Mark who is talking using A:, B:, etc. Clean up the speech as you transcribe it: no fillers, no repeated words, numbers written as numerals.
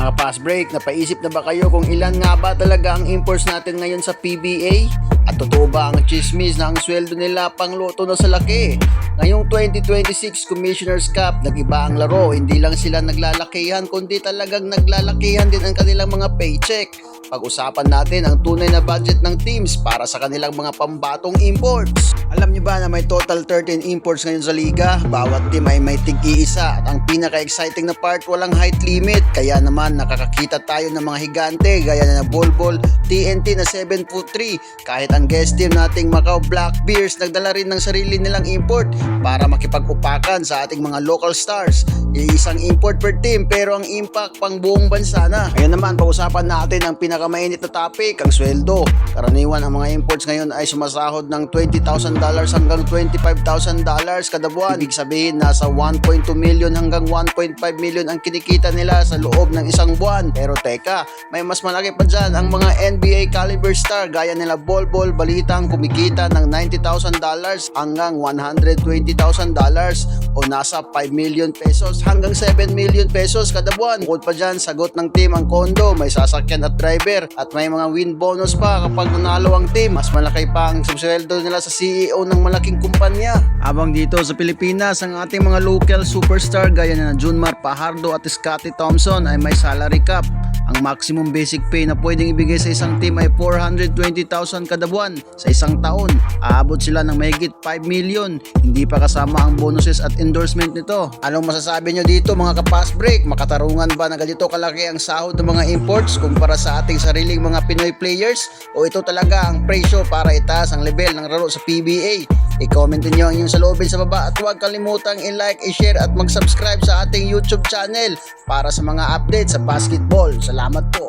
A: Mga pass break, napaisip na ba kayo kung ilan nga ba talaga ang imports natin ngayon sa PBA? At totoo ba ang chismis na ang sweldo nila pangloto na sa laki? Ngayong 2026 Commissioner's Cup, nag-iba ang laro. Hindi lang sila naglalakihan, kundi talagang naglalakihan din ang kanilang mga paycheck. Pag-usapan natin ang tunay na budget ng teams para sa kanilang mga pambatong imports. Alam niyo ba na may total 13 imports ngayon sa liga? Bawat team ay may tig-iisa. At ang pinaka-exciting na part, walang height limit. Kaya naman nakakakita tayo ng mga higante gaya na Bol Bol, TNT na 7'3". Kahit ang guest team nating Macau Black Bears nagdala rin ng sarili nilang import para makipag-upakan sa ating mga local stars. Isang import per team pero ang impact pang buong bansa na. Ngayon naman, pag-usapan natin ang pinakamainit na topic, ang sweldo. Karaniwan ang mga imports ngayon ay sumasahod ng $20,000 hanggang $25,000 kada buwan. Ibig sabihin nasa 1.2 million hanggang 1.5 million ang kinikita nila sa loob ng isang buwan. Pero teka, may mas malaki pa dyan ang mga NBA caliber star gaya nila Bol Bol, balitang kumikita ng $90,000 hanggang $120,000 o nasa 5 million pesos hanggang 7 million pesos kada buwan. Bukod pa dyan, sagot ng team ang kondo, may sasakyan at driver at may mga win bonus pa kapag nanalo ang team. Mas malaki pa ang subsweldo nila sa CEO ng malaking kumpanya. Habang dito sa Pilipinas, ang ating mga local superstar gaya na Junmar Pajardo at Scottie Thompson ay may salary cap. Ang maximum basic pay na pwedeng ibigay sa isang team ay 420,000 kada buwan sa isang taon. Aabot sila ng mahigit 5 million. Hindi pa kasama ang bonuses at endorsement nito. Anong masasabi nyo dito mga ka-pass break? Makatarungan ba na ganito kalaki ang sahod ng mga imports kumpara sa ating sariling mga Pinoy players? O ito talaga ang presyo para itaas ang level ng laro sa PBA? I-comment nyo ang inyong saloobin sa baba at huwag kalimutang i-like, i-share at mag-subscribe sa ating YouTube channel para sa mga updates sa basketball. Salamat po.